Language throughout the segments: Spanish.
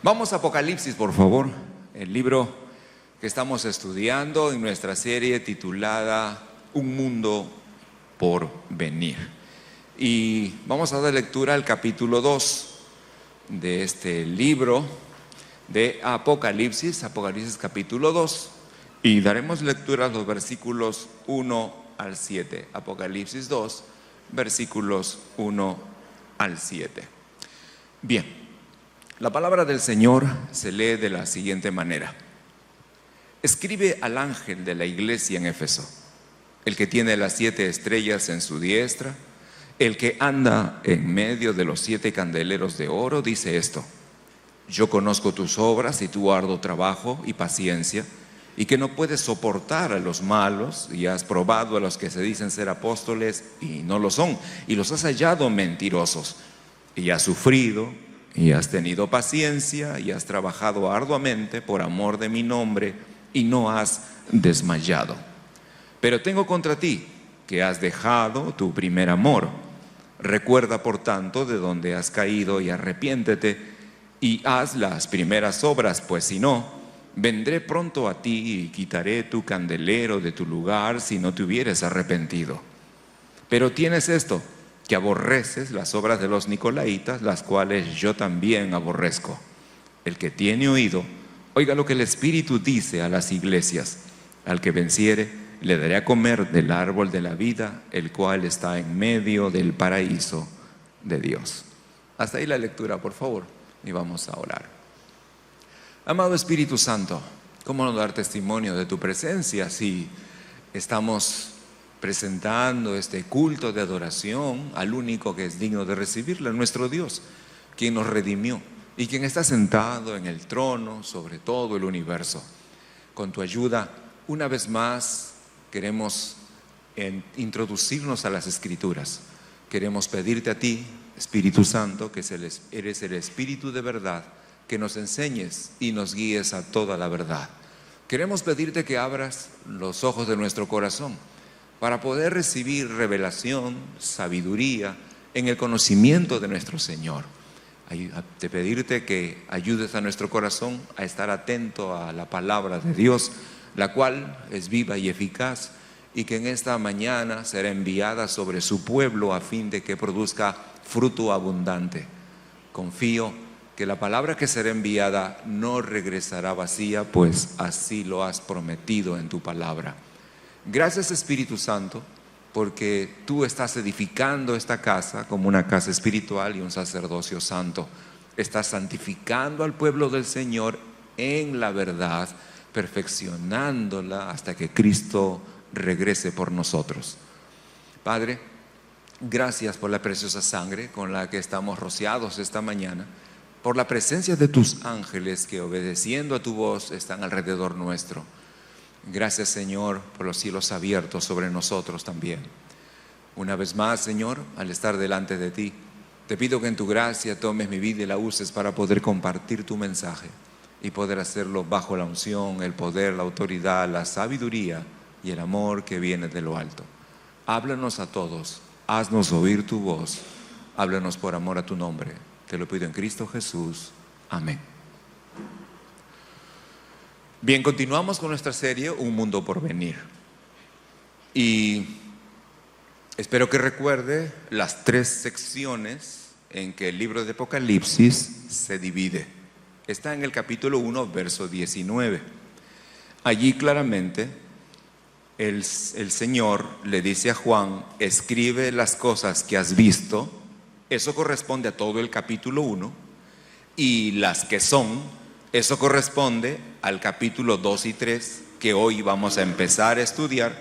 Vamos a Apocalipsis, por favor, el libro que estamos estudiando en nuestra serie titulada Un mundo por venir. Y vamos a dar lectura al capítulo 2 de este libro de Apocalipsis, Apocalipsis capítulo 2, y daremos lectura a los versículos 1 al 7. Apocalipsis 2, versículos 1 al 7. Bien. La palabra del Señor se lee de la siguiente manera. Escribe al ángel de la iglesia en Éfeso, el que tiene las 7 estrellas en su diestra, el que anda en medio de los 7 candeleros de oro, dice esto: yo conozco tus obras y tu arduo trabajo y paciencia, y que no puedes soportar a los malos, y has probado a los que se dicen ser apóstoles y no lo son, y los has hallado mentirosos, y has sufrido y has tenido paciencia y has trabajado arduamente por amor de mi nombre y no has desmayado. Pero tengo contra ti que has dejado tu primer amor. Recuerda, por tanto, de donde has caído y arrepiéntete y haz las primeras obras, pues si no, vendré pronto a ti y quitaré tu candelero de tu lugar si no te hubieres arrepentido. Pero tienes esto, que aborreces las obras de los nicolaítas, las cuales yo también aborrezco. El que tiene oído, oiga lo que el Espíritu dice a las iglesias. Al que venciere, le daré a comer del árbol de la vida, el cual está en medio del paraíso de Dios. Hasta ahí la lectura, por favor, y vamos a orar. Amado Espíritu Santo, ¿cómo no dar testimonio de tu presencia si estamos presentando este culto de adoración al único que es digno de recibirla, nuestro Dios, quien nos redimió y quien está sentado en el trono sobre todo el universo? Con tu ayuda, una vez más, queremos introducirnos a las Escrituras. Queremos pedirte a ti, Espíritu Santo, que eres el Espíritu de verdad, que nos enseñes y nos guíes a toda la verdad. Queremos pedirte que abras los ojos de nuestro corazón para poder recibir revelación, sabiduría en el conocimiento de nuestro Señor. De pedirte que ayudes a nuestro corazón a estar atento a la palabra de Dios, la cual es viva y eficaz, y que en esta mañana será enviada sobre su pueblo a fin de que produzca fruto abundante. Confío que la palabra que será enviada no regresará vacía, pues así lo has prometido en tu palabra. Gracias, Espíritu Santo, porque tú estás edificando esta casa como una casa espiritual y un sacerdocio santo. Estás santificando al pueblo del Señor en la verdad, perfeccionándola hasta que Cristo regrese por nosotros. Padre, gracias por la preciosa sangre con la que estamos rociados esta mañana, por la presencia de tus ángeles que, obedeciendo a tu voz, están alrededor nuestro. Gracias, Señor, por los cielos abiertos sobre nosotros también. Una vez más, Señor, al estar delante de ti, te pido que en tu gracia tomes mi vida y la uses para poder compartir tu mensaje y poder hacerlo bajo la unción, el poder, la autoridad, la sabiduría y el amor que viene de lo alto. Háblanos a todos, haznos oír tu voz, háblanos por amor a tu nombre. Te lo pido en Cristo Jesús. Amén. Bien, continuamos con nuestra serie Un mundo por venir. Y espero que recuerde las 3 secciones en que el libro de Apocalipsis se divide. Está en el capítulo 1, verso 19. Allí claramente el Señor le dice a Juan: escribe las cosas que has visto. Eso corresponde a todo el capítulo 1. Y las que son, eso corresponde al capítulo 2 y 3 que hoy vamos a empezar a estudiar,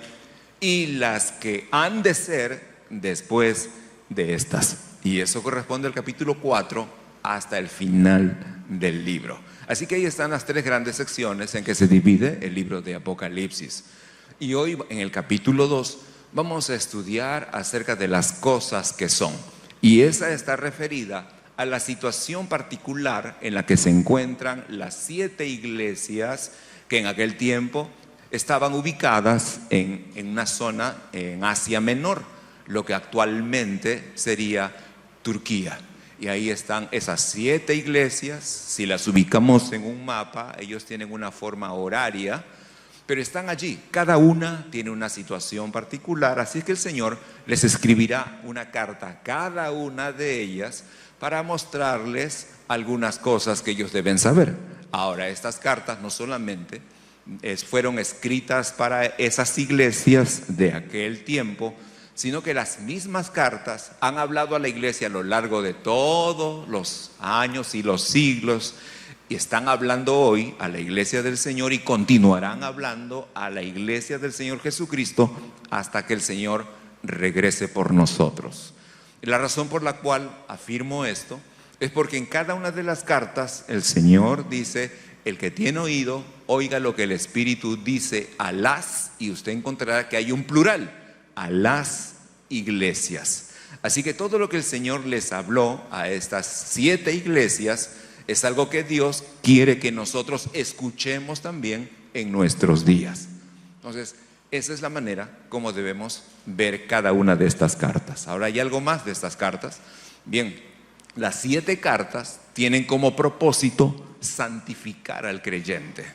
y las que han de ser después de estas. Y eso corresponde al capítulo 4 hasta el final del libro. Así que ahí están las 3 grandes secciones en que se divide el libro de Apocalipsis. Y hoy en el capítulo 2 vamos a estudiar acerca de las cosas que son. Y esa está referida a la situación particular en la que se encuentran las 7 iglesias que en aquel tiempo estaban ubicadas en una zona en Asia Menor, lo que actualmente sería Turquía. y ahí están esas 7 iglesias. Si las ubicamos en un mapa, ellos tienen una forma horaria, pero están allí. Cada una tiene una situación particular, así que el Señor les escribirá una carta a cada una de ellas para mostrarles algunas cosas que ellos deben saber. Ahora, estas cartas no solamente fueron escritas para esas iglesias de aquel tiempo, sino que las mismas cartas han hablado a la iglesia a lo largo de todos los años y los siglos, y están hablando hoy a la iglesia del Señor y continuarán hablando a la iglesia del Señor Jesucristo hasta que el Señor regrese por nosotros. Y la razón por la cual afirmo esto es porque en cada una de las cartas el Señor dice: el que tiene oído, oiga lo que el Espíritu dice a las, y usted encontrará que hay un plural, a las iglesias. Así que todo lo que el Señor les habló a estas 7 iglesias es algo que Dios quiere que nosotros escuchemos también en nuestros días. Entonces, esa es la manera como debemos ver cada una de estas cartas. Ahora, hay algo más de estas cartas. Bien, las 7 cartas tienen como propósito santificar al creyente.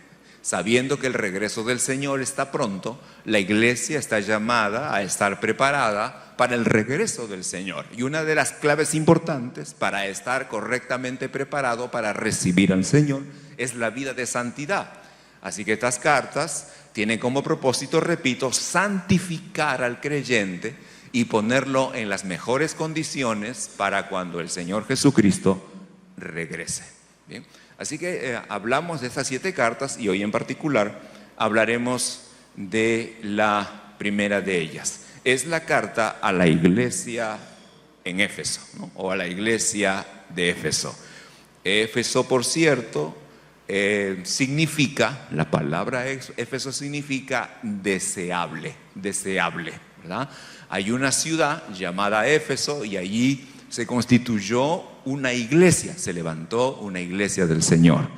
Sabiendo que el regreso del Señor está pronto, la iglesia está llamada a estar preparada para el regreso del Señor. Y una de las claves importantes para estar correctamente preparado para recibir al Señor es la vida de santidad. Así que estas cartas tienen como propósito, repito, santificar al creyente y ponerlo en las mejores condiciones para cuando el Señor Jesucristo regrese. Bien. Así que hablamos de estas 7 cartas y hoy en particular hablaremos de la primera de ellas. Es la carta a la iglesia en Éfeso, ¿no? O a la iglesia de Éfeso. Éfeso, por cierto, significa, la palabra Éfeso significa deseable, ¿verdad? Hay una ciudad llamada Éfeso y allí se constituyó una iglesia, se levantó una iglesia del Señor.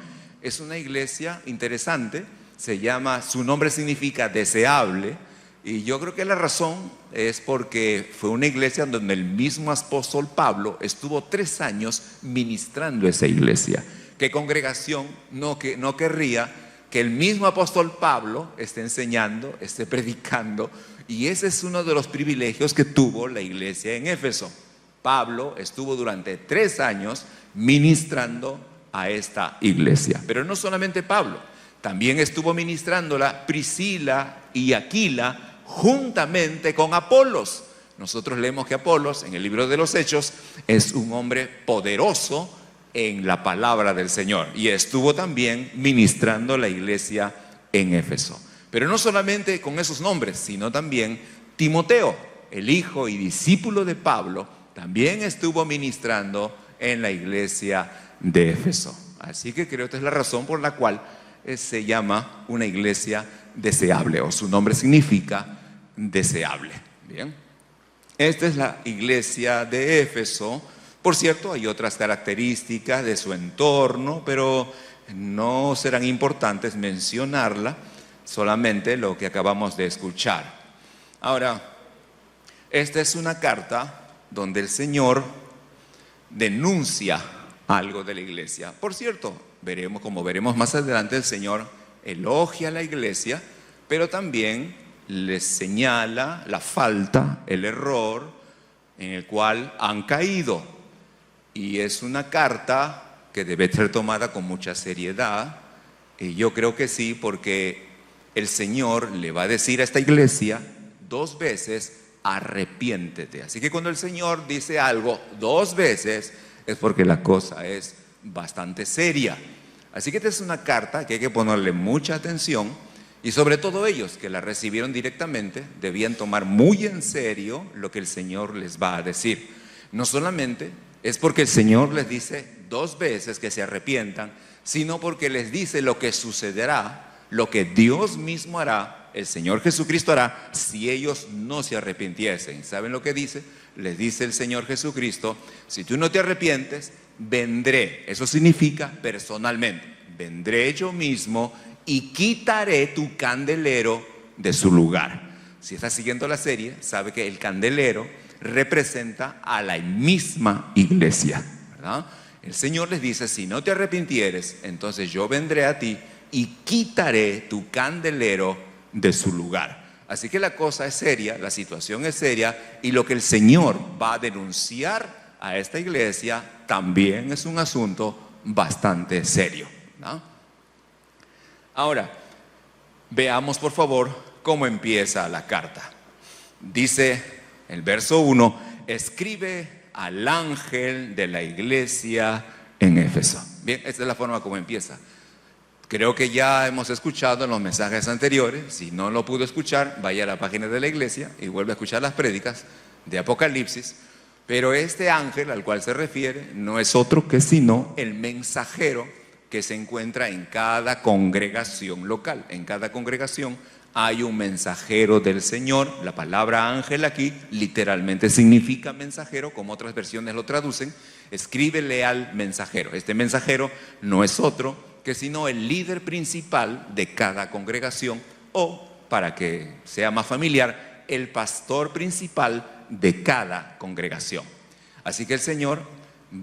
Es una iglesia interesante, su nombre significa deseable, y yo creo que la razón es porque fue una iglesia donde el mismo apóstol Pablo estuvo 3 años ministrando esa iglesia. ¿Qué congregación no querría que el mismo apóstol Pablo esté enseñando, esté predicando? Y ese es uno de los privilegios que tuvo la iglesia en Éfeso. Pablo estuvo durante 3 años ministrando a esta iglesia. Pero no solamente Pablo, también estuvo ministrándola Priscila y Aquila juntamente con Apolos. Nosotros leemos que Apolos, en el libro de los Hechos, es un hombre poderoso en la palabra del Señor y estuvo también ministrando la iglesia en Éfeso. Pero no solamente con esos nombres, sino también Timoteo, el hijo y discípulo de Pablo, también estuvo ministrando en la iglesia de Éfeso. Así que creo que esta es la razón por la cual se llama una iglesia deseable, o su nombre significa deseable. Bien, esta es la iglesia de Éfeso. Por cierto, hay otras características de su entorno, pero no serán importantes mencionarla, solamente lo que acabamos de escuchar. Ahora, esta es una carta donde el Señor denuncia algo de la iglesia. Por cierto, como veremos más adelante, el Señor elogia a la iglesia, pero también les señala la falta, el error en el cual han caído. Y es una carta que debe ser tomada con mucha seriedad. Y yo creo que sí, porque el Señor le va a decir a esta iglesia 2 veces: arrepiéntete. Así que cuando el Señor dice algo 2 veces es porque la cosa es bastante seria. Así que esta es una carta que hay que ponerle mucha atención, y sobre todo ellos que la recibieron directamente debían tomar muy en serio lo que el Señor les va a decir. No solamente es porque el Señor les dice 2 veces que se arrepientan, sino porque les dice lo que sucederá, lo que Dios mismo hará, el Señor Jesucristo hará si ellos no se arrepintiesen. ¿Saben lo que dice? Les dice el Señor Jesucristo: si tú no te arrepientes, vendré. Eso significa personalmente. Vendré yo mismo y quitaré tu candelero de su lugar. Si estás siguiendo la serie, sabe que el candelero representa a la misma iglesia, ¿verdad? ¿verdad? El Señor les dice, si no te arrepintieres, entonces yo vendré a ti y quitaré tu candelero de su lugar. Así que la cosa es seria, la situación es seria, y lo que el Señor va a denunciar a esta iglesia también es un asunto bastante serio, ¿no? Ahora, veamos por favor cómo empieza la carta. Dice el verso 1, escribe al ángel de la iglesia en Éfeso. Bien, esta es la forma como empieza. Creo que ya hemos escuchado en los mensajes anteriores. Si no lo pudo escuchar, vaya a la página de la iglesia y vuelve a escuchar las prédicas de Apocalipsis. Pero este ángel al cual se refiere no es otro que sino el mensajero que se encuentra en cada congregación local. En cada congregación hay un mensajero del Señor. La palabra ángel aquí literalmente significa mensajero, como otras versiones lo traducen. Escríbele al mensajero. Este mensajero no es otro que sino el líder principal de cada congregación, o, para que sea más familiar, el pastor principal de cada congregación. Así que el Señor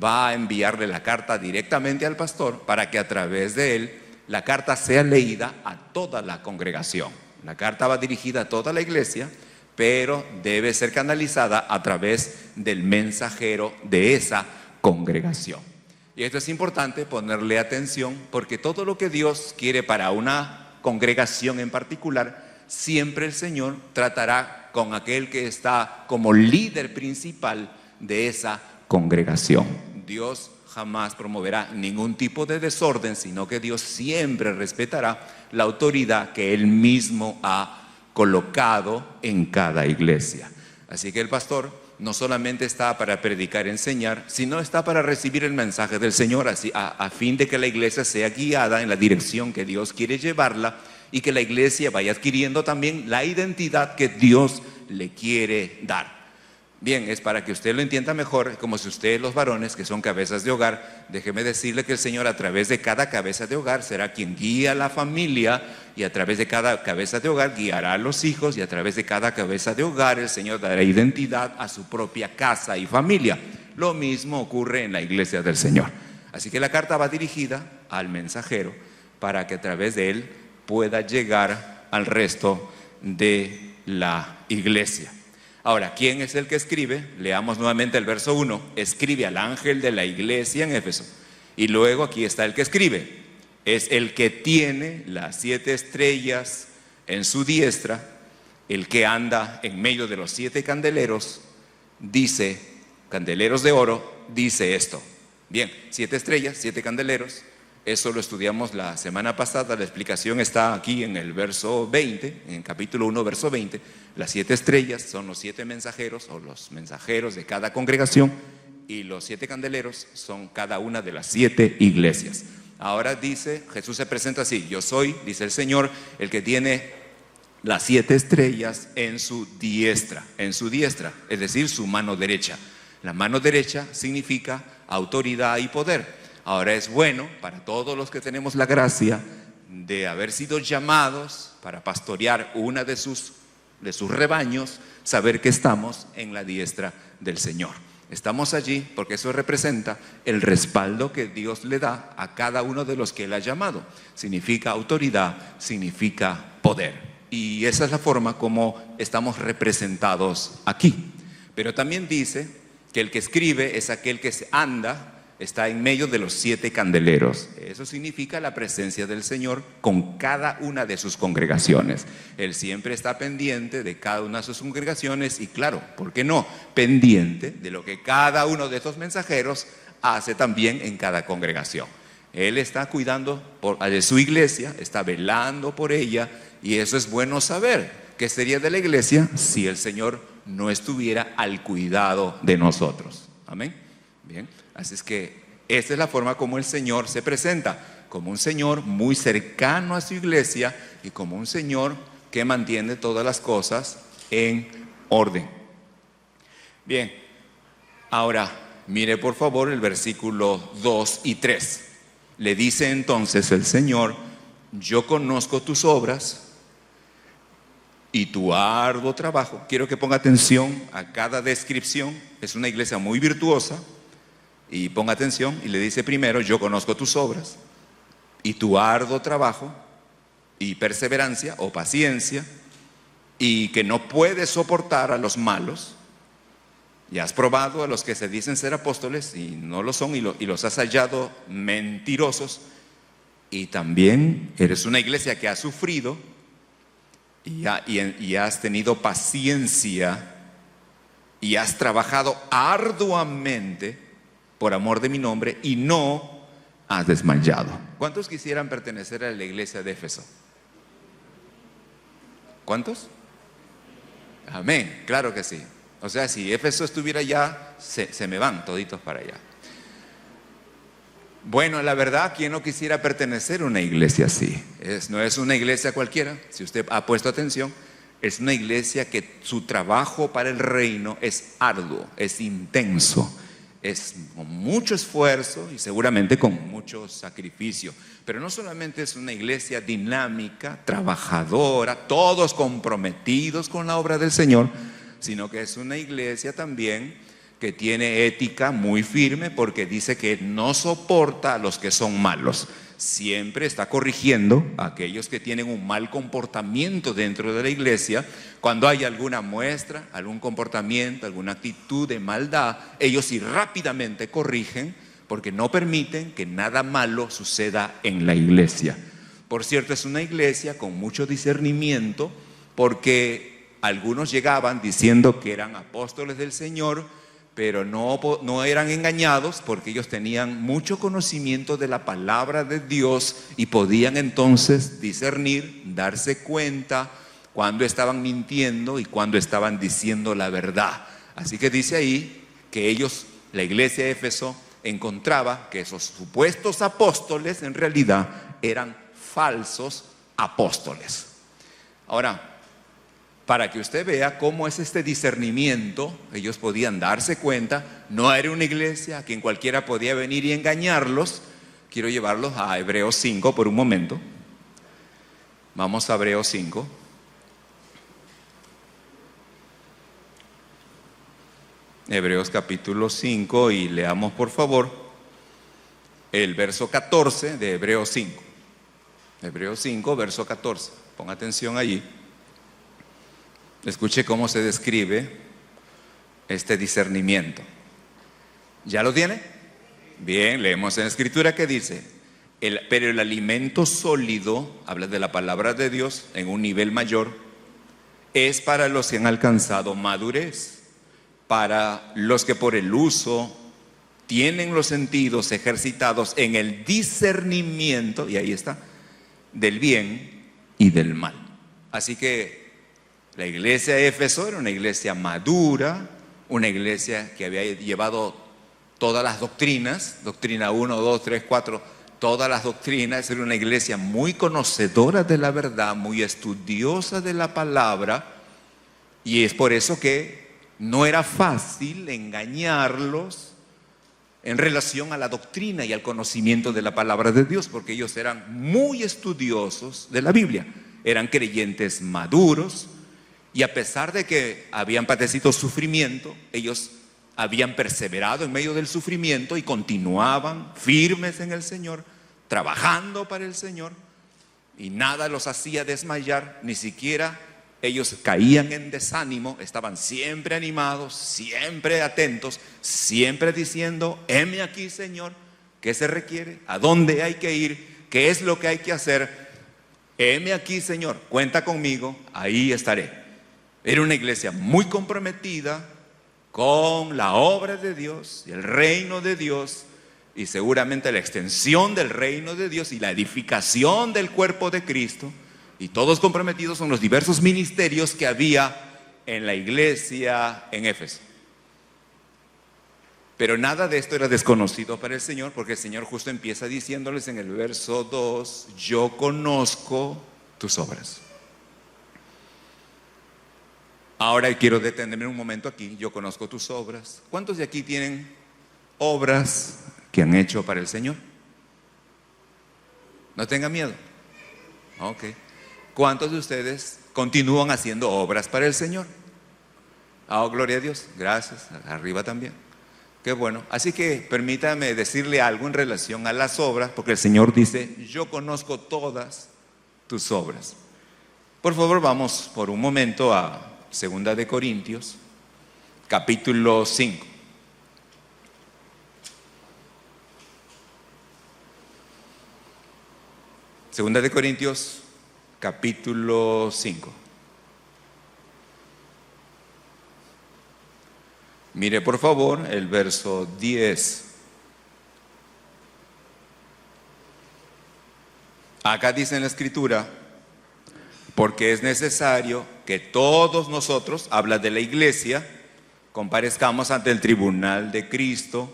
va a enviarle la carta directamente al pastor para que a través de él la carta sea leída a toda la congregación. La carta va dirigida a toda la iglesia, pero debe ser canalizada a través del mensajero de esa congregación. Y esto es importante ponerle atención, porque todo lo que Dios quiere para una congregación en particular, siempre el Señor tratará con aquel que está como líder principal de esa congregación. Dios jamás promoverá ningún tipo de desorden, sino que Dios siempre respetará la autoridad que Él mismo ha colocado en cada iglesia. Así que el pastor no solamente está para predicar y enseñar, sino está para recibir el mensaje del Señor, así, a fin de que la iglesia sea guiada en la dirección que Dios quiere llevarla, y que la iglesia vaya adquiriendo también la identidad que Dios le quiere dar. Bien, es para que usted lo entienda mejor, como si ustedes, los varones que son cabezas de hogar, déjeme decirle que el Señor a través de cada cabeza de hogar será quien guía a la familia, y a través de cada cabeza de hogar guiará a los hijos, y a través de cada cabeza de hogar el Señor dará identidad a su propia casa y familia. Lo mismo ocurre en la iglesia del Señor. Así que la carta va dirigida al mensajero para que a través de él pueda llegar al resto de la iglesia. Ahora, ¿quién es el que escribe? Leamos nuevamente el verso 1. Escribe al ángel de la iglesia en Éfeso. Y luego aquí está el que escribe. Es el que tiene las 7 estrellas en su diestra, el que anda en medio de los 7 candeleros, dice, candeleros de oro, dice esto. Bien, 7 estrellas, 7 candeleros. Eso lo estudiamos la semana pasada. La explicación está aquí en el verso 20, en el capítulo 1, verso 20. Las 7 estrellas son los 7 mensajeros, o los mensajeros de cada congregación, y los 7 candeleros son cada una de las 7 iglesias. Ahora dice, Jesús se presenta así: yo soy, dice el Señor, el que tiene las 7 estrellas en su diestra, es decir, su mano derecha. La mano derecha significa autoridad y poder. Ahora, es bueno para todos los que tenemos la gracia de haber sido llamados para pastorear una de sus rebaños, saber que estamos en la diestra del Señor. Estamos allí porque eso representa el respaldo que Dios le da a cada uno de los que Él ha llamado. Significa autoridad, significa poder. Y esa es la forma como estamos representados aquí. Pero también dice que el que escribe es aquel que está en medio de los 7 candeleros. Eso significa la presencia del Señor con cada una de sus congregaciones. Él siempre está pendiente de cada una de sus congregaciones, y claro, ¿por qué no? Pendiente de lo que cada uno de estos mensajeros hace también en cada congregación. Él está cuidando de su iglesia, está velando por ella, y eso es bueno saber. ¿Qué sería de la iglesia si el Señor no estuviera al cuidado de nosotros? Amén. Bien, así es que esta es la forma como el Señor se presenta, como un Señor muy cercano a su iglesia y como un Señor que mantiene todas las cosas en orden. Bien, ahora mire por favor el versículo 2 y 3. Le dice entonces el Señor: yo conozco tus obras y tu arduo trabajo. Quiero que ponga atención a cada descripción. Es una iglesia muy virtuosa, y ponga atención, y le dice primero: yo conozco tus obras y tu arduo trabajo y perseverancia o paciencia, y que no puedes soportar a los malos. Y has probado a los que se dicen ser apóstoles y no lo son, y los has hallado mentirosos. Y también eres una iglesia que ha sufrido y has tenido paciencia y has trabajado arduamente por amor de mi nombre y no has desmayado. ¿Cuántos quisieran pertenecer a la iglesia de Éfeso? ¿Cuántos? Amén, claro que sí. O sea, si Éfeso estuviera allá, se me van toditos para allá. Bueno, la verdad, ¿quién no quisiera pertenecer a una iglesia así? No es una iglesia cualquiera, si usted ha puesto atención. Es una iglesia que su trabajo para el reino es arduo, es intenso, es con mucho esfuerzo y seguramente con mucho sacrificio. Pero no solamente es una iglesia dinámica, trabajadora, todos comprometidos con la obra del Señor, sino que es una iglesia también que tiene ética muy firme, porque dice que no soporta a los que son malos. Siempre está corrigiendo a aquellos que tienen un mal comportamiento dentro de la iglesia. Cuando hay alguna muestra, algún comportamiento, alguna actitud de maldad, ellos sí rápidamente corrigen, porque no permiten que nada malo suceda en la iglesia. Por cierto, es una iglesia con mucho discernimiento, porque algunos llegaban diciendo que eran apóstoles del Señor, pero no eran engañados, porque ellos tenían mucho conocimiento de la palabra de Dios y podían entonces discernir, darse cuenta cuando estaban mintiendo y cuando estaban diciendo la verdad. Así que dice ahí que ellos, la iglesia de Éfeso, encontraba que esos supuestos apóstoles en realidad eran falsos apóstoles. Ahora, para que usted vea cómo es este discernimiento, ellos podían darse cuenta. No era una iglesia a quien cualquiera podía venir y engañarlos. Quiero llevarlos a Hebreos 5 por un momento. Vamos a Hebreos 5. Hebreos capítulo 5, y leamos por favor el verso 14 de Hebreos 5. Hebreos 5, verso 14. Ponga atención allí. Escuche cómo se describe este discernimiento. ¿Ya lo tiene? Bien, leemos en la escritura que dice: pero el alimento sólido, habla de la palabra de Dios en un nivel mayor, es para los que han alcanzado madurez, para los que por el uso tienen los sentidos ejercitados en el discernimiento, y ahí está, del bien y del mal. Así que la iglesia de Éfeso era una iglesia madura, una iglesia que había llevado todas las doctrinas, doctrina 1, 2, 3, 4, todas las doctrinas. Era una iglesia muy conocedora de la verdad, muy estudiosa de la palabra, y es por eso que no era fácil engañarlos en relación a la doctrina y al conocimiento de la palabra de Dios, porque ellos eran muy estudiosos de la Biblia, eran creyentes maduros. Y a pesar de que habían padecido sufrimiento, ellos habían perseverado en medio del sufrimiento y continuaban firmes en el Señor, trabajando para el Señor, y nada los hacía desmayar, ni siquiera ellos caían en desánimo. Estaban siempre animados, siempre atentos, siempre diciendo: heme aquí, Señor, ¿qué se requiere? ¿A dónde hay que ir? ¿Qué es lo que hay que hacer? Heme aquí, Señor, cuenta conmigo, ahí estaré. Era una iglesia muy comprometida con la obra de Dios y el reino de Dios, y seguramente la extensión del reino de Dios y la edificación del cuerpo de Cristo, y todos comprometidos con los diversos ministerios que había en la iglesia en Éfeso. Pero nada de esto era desconocido para el Señor, porque el Señor justo empieza diciéndoles en el verso 2: yo conozco tus obras. Ahora quiero detenerme un momento aquí. Yo conozco tus obras. ¿Cuántos de aquí tienen obras que han hecho para el Señor? No tenga miedo. Ok. ¿Cuántos de ustedes continúan haciendo obras para el Señor? Oh, gloria a Dios. Gracias. Arriba también. Qué bueno. Así que permítame decirle algo en relación a las obras, porque el Señor dice, yo conozco todas tus obras. Por favor, vamos por un momento a 2 de Corintios, capítulo 5. Segunda de Corintios, capítulo 5. Mire por favor el verso 10. Acá dice en la Escritura, porque es necesario que todos nosotros, habla de la iglesia, comparezcamos ante el tribunal de Cristo,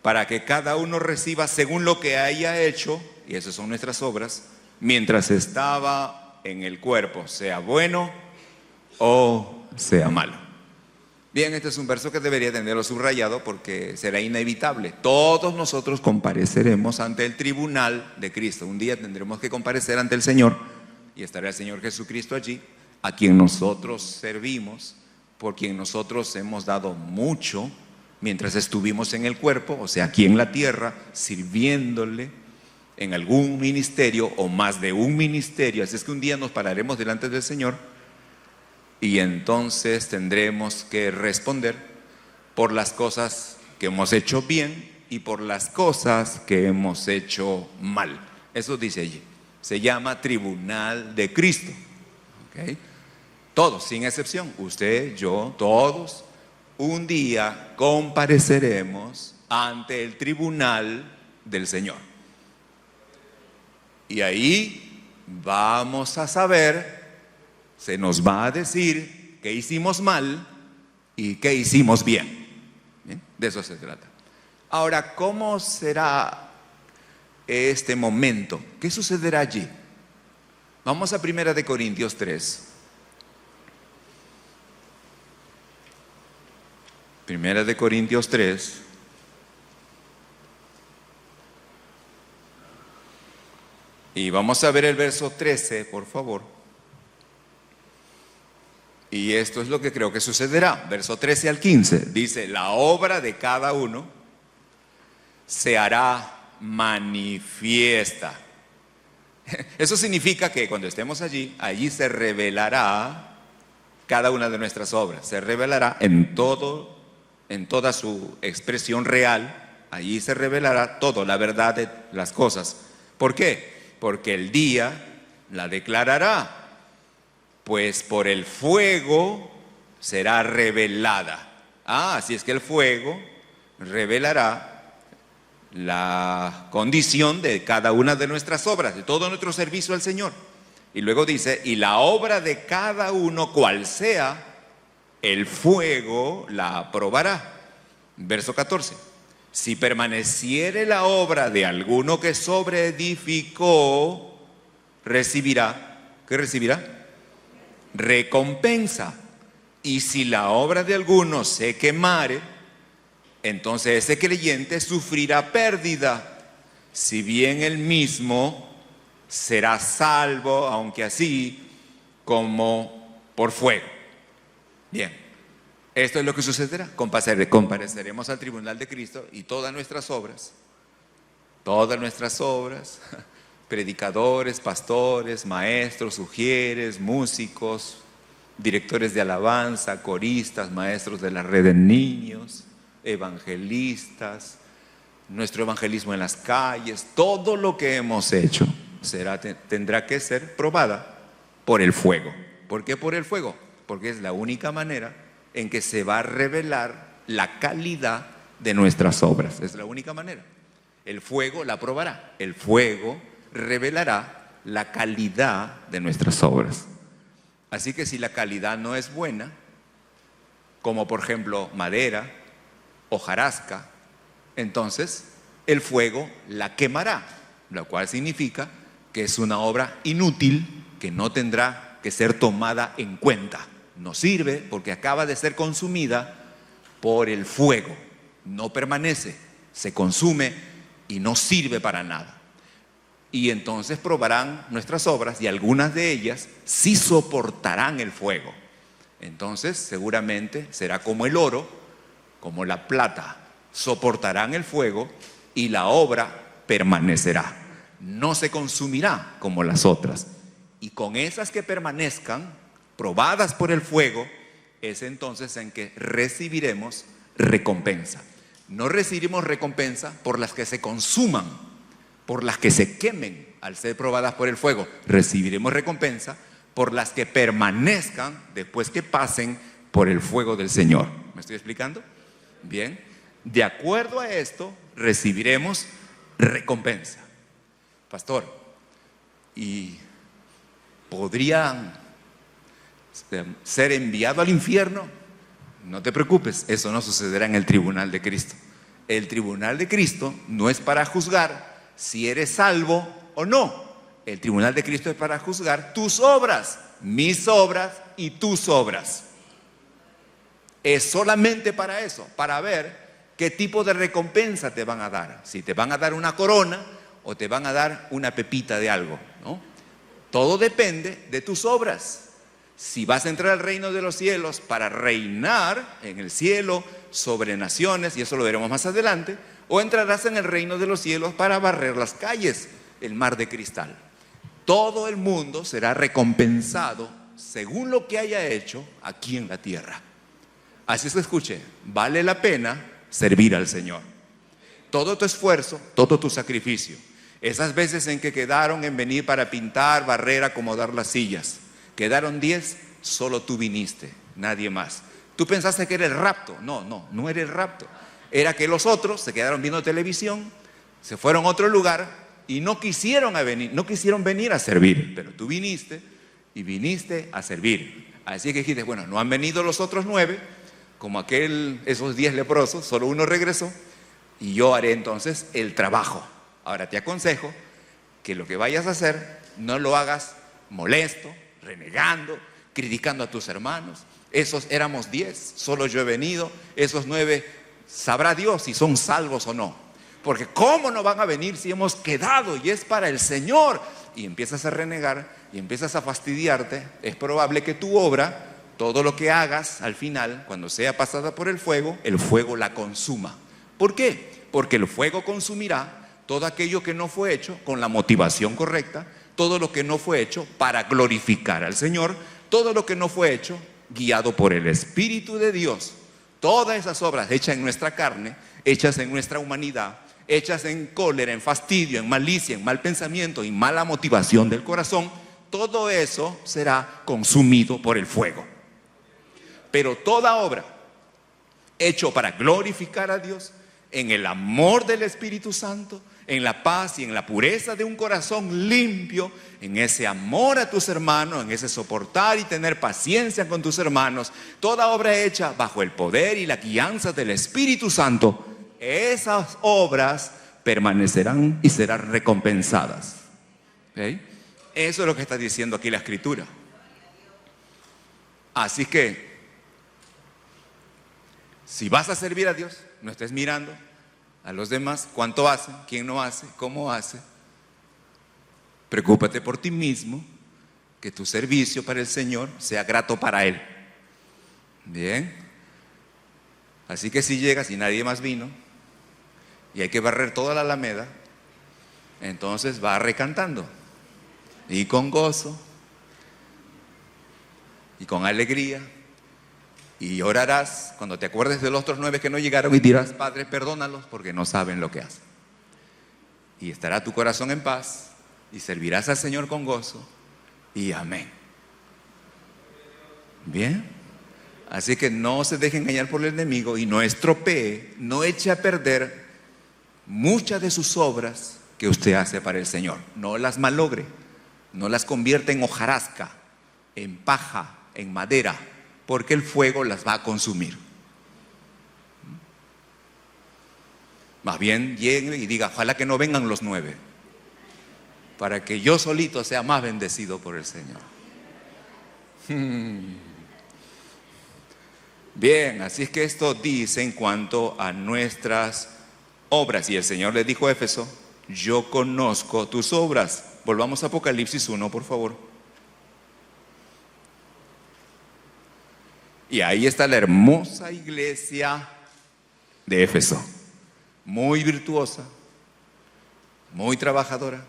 para que cada uno reciba según lo que haya hecho, y esas son nuestras obras, mientras estaba en el cuerpo, sea bueno o sea malo. Bien, este es un verso que debería tenerlo subrayado porque será inevitable. Todos nosotros compareceremos ante el tribunal de Cristo. Un día tendremos que comparecer ante el Señor y estará el Señor Jesucristo allí, a quien nosotros servimos, por quien nosotros hemos dado mucho mientras estuvimos en el cuerpo, o sea, aquí en la tierra, sirviéndole en algún ministerio o más de un ministerio. Así es que un día nos pararemos delante del Señor y entonces tendremos que responder por las cosas que hemos hecho bien y por las cosas que hemos hecho mal. Eso dice allí. Se llama Tribunal de Cristo. ¿Okay? Todos, sin excepción, usted, yo, todos, un día compareceremos ante el tribunal del Señor. Y ahí vamos a saber, se nos va a decir qué hicimos mal y qué hicimos bien. ¿Bien? De eso se trata. Ahora, ¿cómo será este momento? ¿Qué sucederá allí? Vamos a 1 de Corintios 3. 1 de Corintios 3. Y vamos a ver el verso 13, por favor. Y esto es lo que creo que sucederá. Verso 13 al 15. Dice, la obra de cada uno se hará manifiesta. Eso significa que cuando estemos allí se revelará cada una de nuestras obras. Se revelará en toda su expresión real. Allí se revelará todo, la verdad de las cosas. ¿Por qué? Porque el día la declarará. Pues por el fuego será revelada. Así es que el fuego revelará la condición de cada una de nuestras obras, de todo nuestro servicio al Señor. Y luego dice, y la obra de cada uno, cual sea, el fuego la aprobará. Verso 14. Si permaneciere la obra de alguno que sobreedificó, recibirá, ¿qué recibirá? Recompensa. Y si la obra de alguno se quemare, entonces ese creyente sufrirá pérdida, si bien él mismo será salvo, aunque así como por fuego. Bien, esto es lo que sucederá. Compareceremos al tribunal de Cristo y todas nuestras obras, predicadores, pastores, maestros, ujieres, músicos, directores de alabanza, coristas, maestros de la red de niños, evangelistas, nuestro evangelismo en las calles, todo lo que hemos hecho tendrá que ser probada por el fuego. ¿Por qué por el fuego? Porque es la única manera en que se va a revelar la calidad de nuestras obras. Es la única manera. El fuego la probará. El fuego revelará la calidad de nuestras obras. Así que si la calidad no es buena, como por ejemplo madera, hojarasca, entonces el fuego la quemará, lo cual significa que es una obra inútil que no tendrá que ser tomada en cuenta. No sirve porque acaba de ser consumida por el fuego. No permanece, se consume y no sirve para nada. Y entonces probarán nuestras obras y algunas de ellas sí soportarán el fuego. Entonces seguramente será como el oro, como la plata, soportarán el fuego y la obra permanecerá. No se consumirá como las otras. Y con esas que permanezcan, probadas por el fuego, es entonces en que recibiremos recompensa. No recibiremos recompensa por las que se consuman, por las que se quemen al ser probadas por el fuego. Recibiremos recompensa por las que permanezcan después que pasen por el fuego del Señor. ¿Me estoy explicando? Bien. De acuerdo a esto, recibiremos recompensa. Pastor, ¿y podrían ser enviado al infierno? No te preocupes, eso no sucederá en el tribunal de Cristo. El tribunal de Cristo no es para juzgar si eres salvo o no. El tribunal de Cristo es para juzgar tus obras, mis obras y tus obras. Es solamente para eso, para ver qué tipo de recompensa te van a dar. Si te van a dar una corona o te van a dar una pepita de algo, ¿no? Todo depende de tus obras. Si vas a entrar al reino de los cielos para reinar en el cielo sobre naciones, y eso lo veremos más adelante, o entrarás en el reino de los cielos para barrer las calles, el mar de cristal. Todo el mundo será recompensado según lo que haya hecho aquí en la tierra. Así es que escuche, vale la pena servir al Señor. Todo tu esfuerzo, todo tu sacrificio, esas veces en que quedaron en venir para pintar, barrer, acomodar las sillas, quedaron 10, solo tú viniste, nadie más. Tú pensaste que era el rapto. No era el rapto. Era que los otros se quedaron viendo televisión, se fueron a otro lugar y no quisieron venir a servir. Pero tú viniste y viniste a servir. Así que dijiste, bueno, no han venido los otros 9, como esos 10 leprosos, solo uno regresó, y yo haré entonces el trabajo. Ahora te aconsejo que lo que vayas a hacer no lo hagas molesto, renegando, criticando a tus hermanos. Esos éramos 10, solo yo he venido. Esos 9, sabrá Dios si son salvos o no. Porque ¿cómo no van a venir si hemos quedado y es para el Señor? Y empiezas a renegar y empiezas a fastidiarte. Es probable que tu obra, todo lo que hagas al final, cuando sea pasada por el fuego la consuma. ¿Por qué? Porque el fuego consumirá todo aquello que no fue hecho con la motivación correcta, todo lo que no fue hecho para glorificar al Señor, todo lo que no fue hecho guiado por el Espíritu de Dios. Todas esas obras hechas en nuestra carne, hechas en nuestra humanidad, hechas en cólera, en fastidio, en malicia, en mal pensamiento y mala motivación del corazón, todo eso será consumido por el fuego. Pero toda obra hecha para glorificar a Dios, en el amor del Espíritu Santo, en la paz y en la pureza de un corazón limpio, en ese amor a tus hermanos, en ese soportar y tener paciencia con tus hermanos, toda obra hecha bajo el poder y la guianza del Espíritu Santo, esas obras permanecerán y serán recompensadas. ¿Okay? Eso es lo que está diciendo aquí la Escritura. Así que, si vas a servir a Dios, no estés mirando a los demás, cuánto hacen, quién no hace, cómo hace. Preocúpate por ti mismo, que tu servicio para el Señor sea grato para Él. Bien. Así que si llegas y nadie más vino, y hay que barrer toda la alameda, entonces va recantando, y con gozo, y con alegría. Y orarás cuando te acuerdes de los otros 9 que no llegaron y dirás, Padre, perdónalos porque no saben lo que hacen. Y estará tu corazón en paz y servirás al Señor con gozo y amén. Bien. Así que no se deje engañar por el enemigo y no estropee, no eche a perder muchas de sus obras que usted hace para el Señor. No las malogre, no las convierta en hojarasca, en paja, en madera, porque el fuego las va a consumir. Más bien llegue y diga, ojalá que no vengan los 9, para que yo solito sea más bendecido por el Señor. Bien, así es que esto dice en cuanto a nuestras obras. Y el Señor le dijo a Éfeso, yo conozco tus obras. Volvamos a Apocalipsis 1, por favor. Y ahí está la hermosa iglesia de Éfeso. muy virtuosa, muy trabajadora.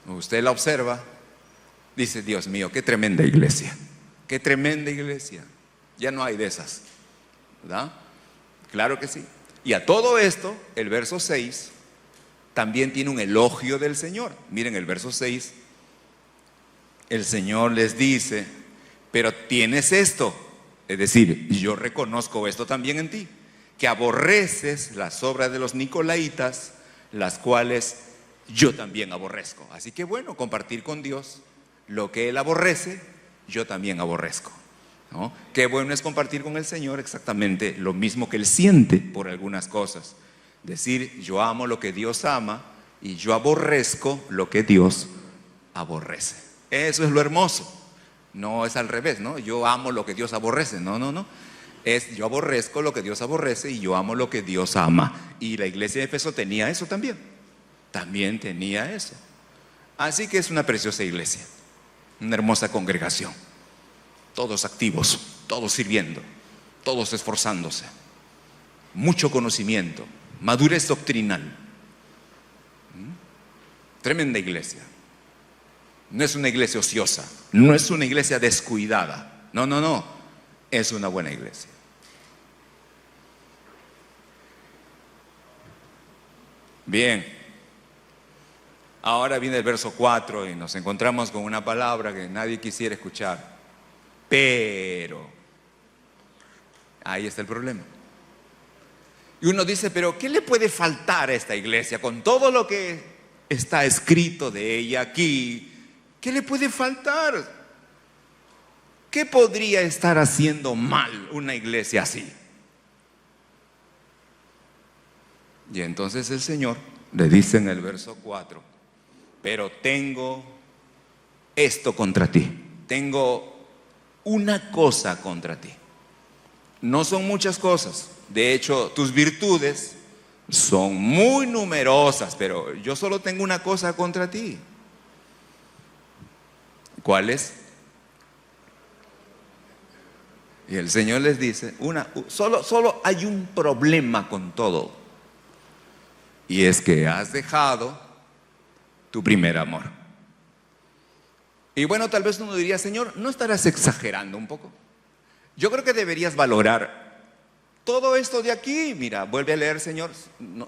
Usted la observa, dice, Dios mío, qué tremenda iglesia, qué tremenda iglesia. Ya no hay de esas, ¿verdad? Claro que sí. Y a todo esto, el verso 6 también tiene un elogio del Señor. Miren el verso 6, el Señor les dice, pero tienes esto, es decir, yo reconozco esto también en ti, que aborreces las obras de los nicolaítas, las cuales yo también aborrezco. Así que bueno, compartir con Dios lo que Él aborrece, yo también aborrezco, ¿no? Qué bueno es compartir con el Señor exactamente lo mismo que Él siente por algunas cosas. Decir, yo amo lo que Dios ama y yo aborrezco lo que Dios aborrece. Eso es lo hermoso. No es al revés, ¿no? Yo amo lo que Dios aborrece. No, no, no. Es yo aborrezco lo que Dios aborrece y yo amo lo que Dios ama. Y la iglesia de Éfeso tenía eso también. También tenía eso. Así que es una preciosa iglesia, una hermosa congregación. Todos activos, todos sirviendo, todos esforzándose. Mucho conocimiento, madurez doctrinal. Tremenda iglesia. No es una iglesia ociosa, no es una iglesia descuidada. No, no, no. Es una buena iglesia. Bien. Ahora viene el verso 4 y nos encontramos con una palabra que nadie quisiera escuchar. Pero. Ahí está el problema. Y uno dice, pero ¿qué le puede faltar a esta iglesia con todo lo que está escrito de ella aquí? ¿Qué le puede faltar? ¿Qué podría estar haciendo mal una iglesia así? Y entonces el Señor le dice en el verso 4, pero tengo esto contra ti. Tengo una cosa contra ti. No son muchas cosas. De hecho, tus virtudes son muy numerosas, pero yo solo tengo una cosa contra ti. ¿Cuál es? Y el Señor les dice, solo hay un problema con todo. Y es que has dejado tu primer amor. Y bueno, tal vez uno diría, Señor, ¿no estarás exagerando un poco? Yo creo que deberías valorar todo esto de aquí. Mira, vuelve a leer, Señor. No,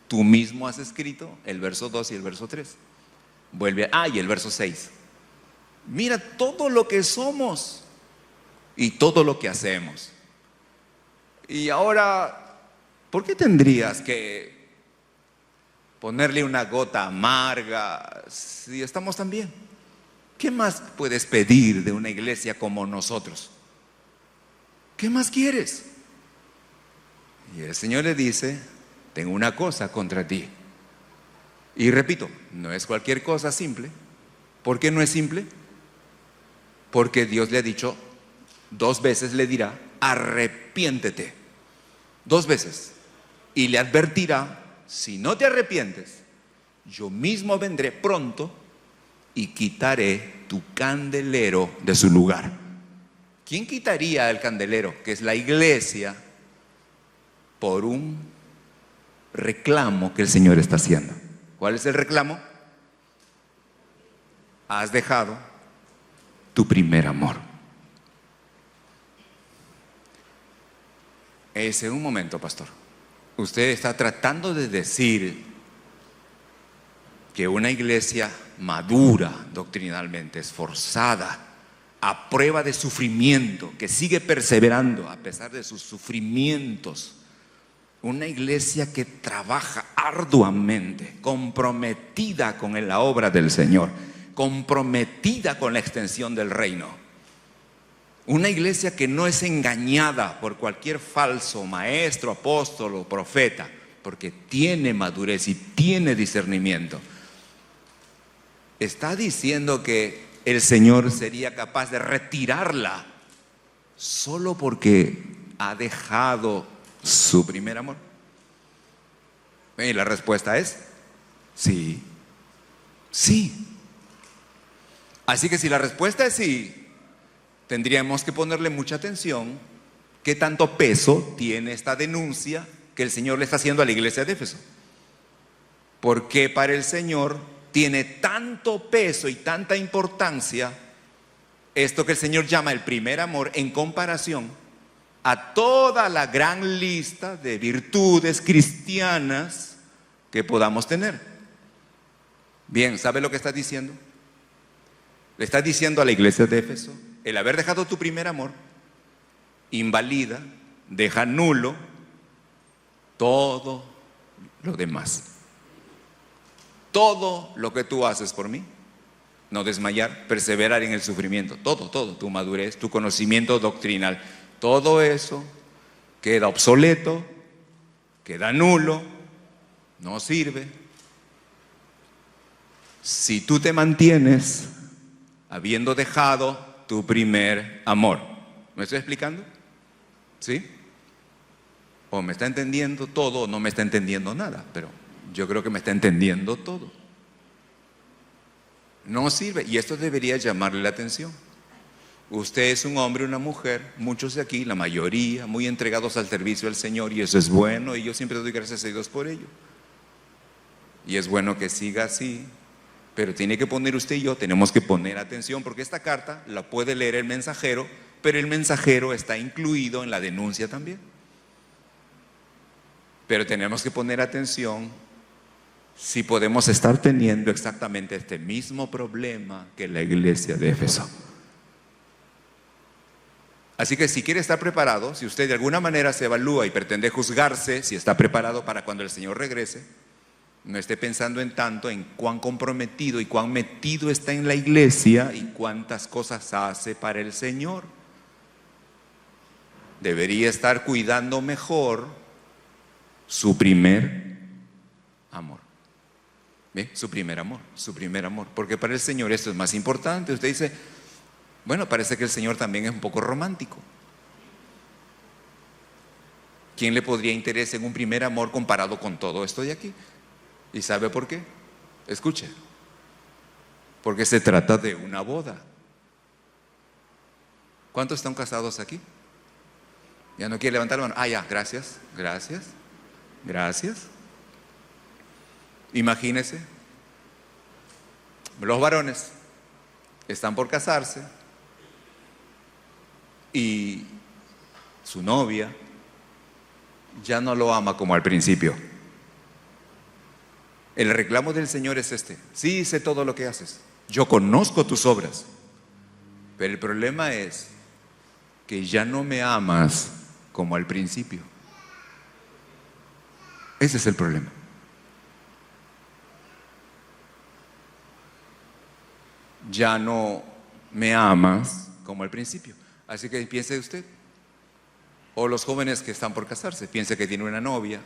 tú mismo has escrito el verso 2 y el verso 3. Y el verso 6. Mira todo lo que somos y todo lo que hacemos. Y ahora, ¿por qué tendrías que ponerle una gota amarga si estamos tan bien? ¿Qué más puedes pedir de una iglesia como nosotros? ¿Qué más quieres? Y el Señor le dice, tengo una cosa contra ti. Y repito, no es cualquier cosa simple. ¿Por qué no es simple? Porque Dios le ha dicho, 2 veces le dirá, arrepiéntete. 2 veces. Y le advertirá, si no te arrepientes, yo mismo vendré pronto y quitaré tu candelero de su lugar. ¿Quién quitaría el candelero? Que es la iglesia, por un reclamo que el Señor está haciendo. ¿Cuál es el reclamo? Has dejado tu primer amor. En un momento, pastor. Usted está tratando de decir que una iglesia madura doctrinalmente, esforzada, a prueba de sufrimiento, que sigue perseverando a pesar de sus sufrimientos, una iglesia que trabaja arduamente, comprometida con la obra del Señor, comprometida con la extensión del reino. Una iglesia que no es engañada por cualquier falso maestro, apóstol o profeta, porque tiene madurez y tiene discernimiento. Está diciendo que el Señor sería capaz de retirarla solo porque ha dejado su primer amor. Y la respuesta es sí, sí. Así que si la respuesta es sí, tendríamos que ponerle mucha atención qué tanto peso tiene esta denuncia que el Señor le está haciendo a la iglesia de Éfeso. ¿Por qué para el Señor tiene tanto peso y tanta importancia esto que el Señor llama el primer amor en comparación a toda la gran lista de virtudes cristianas que podamos tener? Bien, ¿sabe lo que está diciendo? Le está diciendo a la iglesia de Éfeso: el haber dejado tu primer amor invalida, deja nulo todo lo demás. Todo lo que tú haces por mí: no desmayar, perseverar en el sufrimiento, todo, tu madurez, tu conocimiento doctrinal, todo eso queda obsoleto, queda nulo, no sirve si tú te mantienes habiendo dejado tu primer amor. ¿Me estoy explicando? ¿Sí? O me está entendiendo todo o no me está entendiendo nada, pero yo creo que me está entendiendo todo. No sirve, y esto debería llamarle la atención. Usted es un hombre, una mujer, muchos de aquí, la mayoría, muy entregados al servicio del Señor, y eso es bueno, y yo siempre doy gracias a Dios por ello. Y es bueno que siga así, pero tiene que poner usted y yo, tenemos que poner atención, porque esta carta la puede leer el mensajero, pero el mensajero está incluido en la denuncia también. Pero tenemos que poner atención si podemos estar teniendo exactamente este mismo problema que la iglesia de Éfeso. Así que si quiere estar preparado, si usted de alguna manera se evalúa y pretende juzgarse, si está preparado para cuando el Señor regrese, no esté pensando en tanto en cuán comprometido y cuán metido está en la iglesia y cuántas cosas hace para el Señor. Debería estar cuidando mejor su primer amor. ¿Ve? Su primer amor. Porque para el Señor esto es más importante. Usted dice, bueno, parece que el Señor también es un poco romántico. ¿Quién le podría interesar en un primer amor comparado con todo esto de aquí? ¿Y sabe por qué? Escuche. Porque se trata de una boda. ¿Cuántos están casados aquí? ¿Ya no quiere levantar la mano? Ya, gracias. Imagínese, los varones están por casarse y su novia ya no lo ama como al principio. El reclamo del Señor es este: sí, sé todo lo que haces, yo conozco tus obras, pero el problema es que ya no me amas como al principio. Ese es el problema. Ya no me amas como al principio. Así que piense usted, o los jóvenes que están por casarse, piense que tiene una novia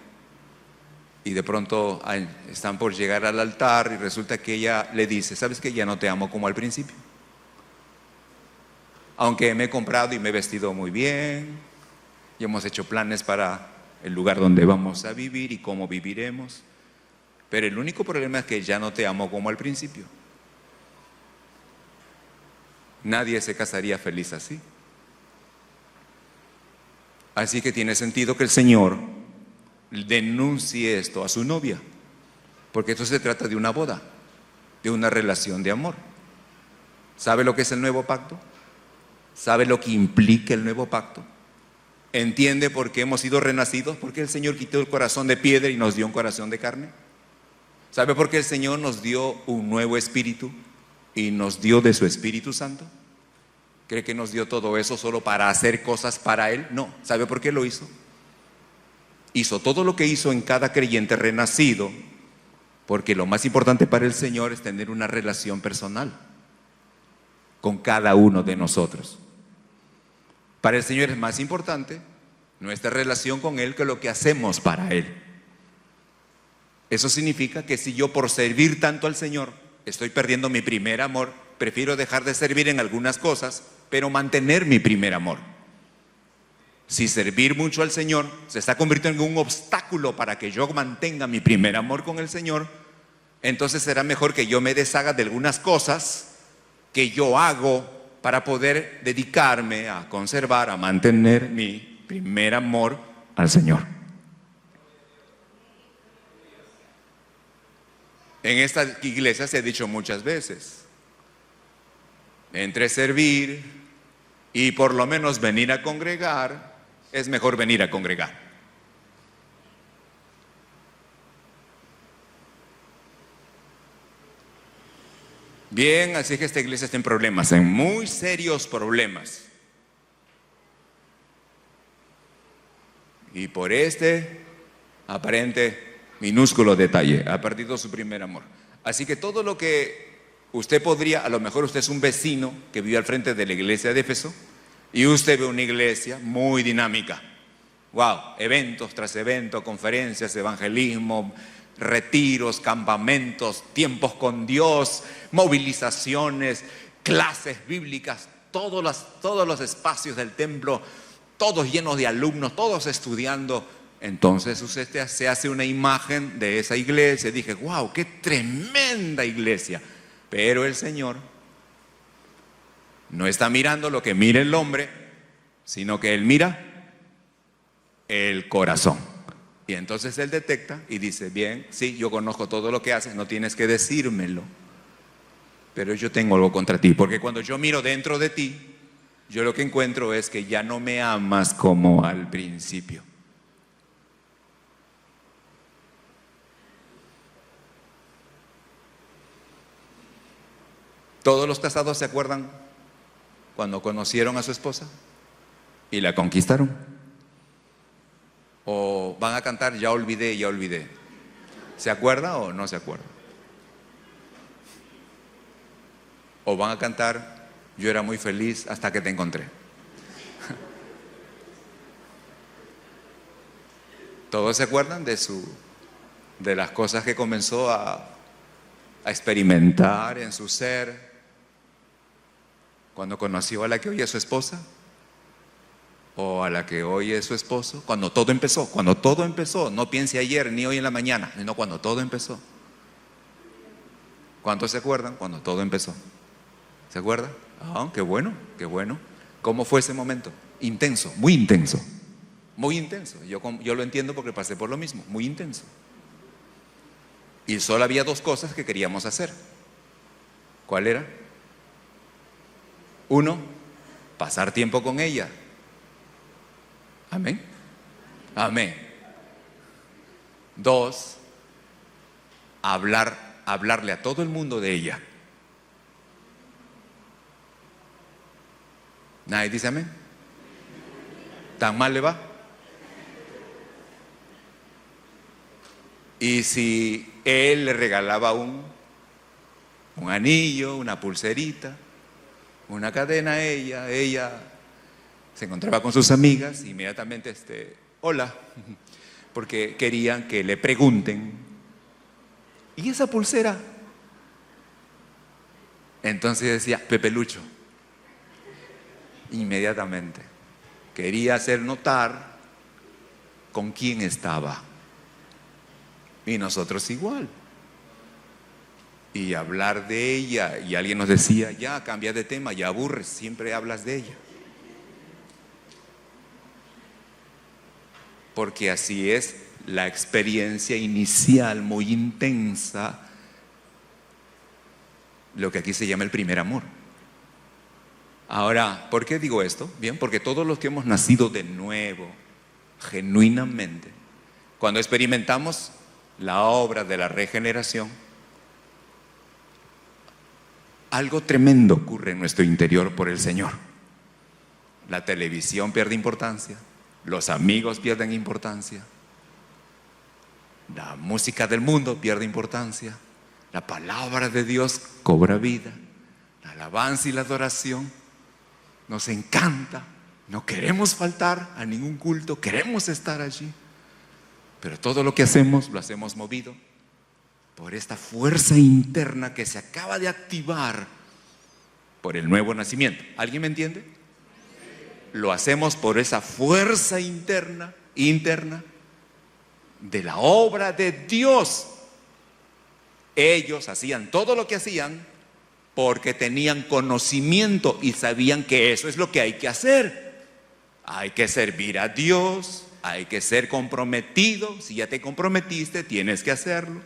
y de pronto están por llegar al altar y resulta que ella le dice: ¿sabes qué? Ya no te amo como al principio. Aunque me he comprado y me he vestido muy bien y hemos hecho planes para el lugar donde vamos a vivir y cómo viviremos, pero el único problema es que ya no te amo como al principio. Nadie se casaría feliz así. Así que tiene sentido que el Señor denuncie esto a su novia, porque esto se trata de una boda, de una relación de amor. ¿Sabe lo que es el nuevo pacto? ¿Sabe lo que implica el nuevo pacto? ¿Entiende por qué hemos sido renacidos? ¿Por qué el Señor quitó el corazón de piedra y nos dio un corazón de carne? ¿Sabe por qué el Señor nos dio un nuevo espíritu y nos dio de su Espíritu Santo? ¿Cree que nos dio todo eso solo para hacer cosas para Él? No. ¿Sabe por qué lo hizo? Hizo todo lo que hizo en cada creyente renacido, porque lo más importante para el Señor es tener una relación personal con cada uno de nosotros. Para el Señor es más importante nuestra relación con Él que lo que hacemos para Él. Eso significa que si yo por servir tanto al Señor estoy perdiendo mi primer amor, prefiero dejar de servir en algunas cosas, pero mantener mi primer amor. Si servir mucho al Señor se está convirtiendo en un obstáculo para que yo mantenga mi primer amor con el Señor, entonces será mejor que yo me deshaga de algunas cosas que yo hago para poder dedicarme a conservar, a mantener mi primer amor al Señor. En esta iglesia se ha dicho muchas veces, entre servir y por lo menos venir a congregar, es mejor venir a congregar. Bien, así que esta iglesia está en problemas, en muy serios problemas. Y por este aparente minúsculo detalle, ha perdido su primer amor. Así que todo lo que usted podría, a lo mejor usted es un vecino que vive al frente de la iglesia de Éfeso y usted ve una iglesia muy dinámica. Wow, eventos tras eventos, conferencias, evangelismo, retiros, campamentos, tiempos con Dios, movilizaciones, clases bíblicas, todos los espacios del templo, todos llenos de alumnos, todos estudiando. Entonces usted se hace una imagen de esa iglesia. Dije, wow, qué tremenda iglesia. Pero el Señor no está mirando lo que mira el hombre, sino que Él mira el corazón. Y entonces Él detecta y dice, bien, sí, yo conozco todo lo que haces, no tienes que decírmelo, pero yo tengo algo contra ti, porque cuando yo miro dentro de ti, yo lo que encuentro es que ya no me amas como al principio. ¿Todos los casados se acuerdan cuando conocieron a su esposa y la conquistaron? ¿O van a cantar ya olvidé, ya olvidé? ¿Se acuerda o no se acuerda? ¿O van a cantar yo era muy feliz hasta que te encontré? ¿Todos se acuerdan de las cosas que comenzó a experimentar en su ser cuando conoció a la que hoy es su esposa? ¿O a la que hoy es su esposo? Cuando todo empezó, no piense ayer ni hoy en la mañana, sino cuando todo empezó. ¿Cuántos se acuerdan? Cuando todo empezó. ¿Se acuerdan? Ah, qué bueno, qué bueno. ¿Cómo fue ese momento? Intenso, muy intenso. Muy intenso. Yo lo entiendo porque pasé por lo mismo, muy intenso. Y solo había dos cosas que queríamos hacer. ¿Cuál era? Uno, pasar tiempo con ella. Amén. Amén. Dos, hablarle a todo el mundo de ella. ¿Nadie dice amén? ¿Tan mal le va? Y si él le regalaba un anillo, una pulserita, una cadena a ella se encontraba con sus amigas, inmediatamente hola, porque querían que le pregunten, ¿y esa pulsera? Entonces decía, Pepe Lucho. Inmediatamente quería hacer notar con quién estaba. Y nosotros igual. Y hablar de ella, y alguien nos decía, ya, cambia de tema, ya aburres, siempre hablas de ella. Porque así es la experiencia inicial, muy intensa, lo que aquí se llama el primer amor. Ahora, ¿por qué digo esto? Bien, porque todos los que hemos nacido de nuevo, genuinamente, cuando experimentamos la obra de la regeneración, algo tremendo ocurre en nuestro interior por el Señor. La televisión pierde importancia, los amigos pierden importancia, la música del mundo pierde importancia, la palabra de Dios cobra vida, la alabanza y la adoración nos encanta, no queremos faltar a ningún culto, queremos estar allí, pero todo lo que hacemos lo hacemos movido por esta fuerza interna que se acaba de activar por el nuevo nacimiento. ¿Alguien me entiende? Lo hacemos por esa fuerza interna de la obra de Dios. Ellos hacían todo lo que hacían porque tenían conocimiento y sabían que eso es lo que hay que hacer. Hay que servir a Dios, hay que ser comprometido. Si ya te comprometiste, tienes que hacerlo.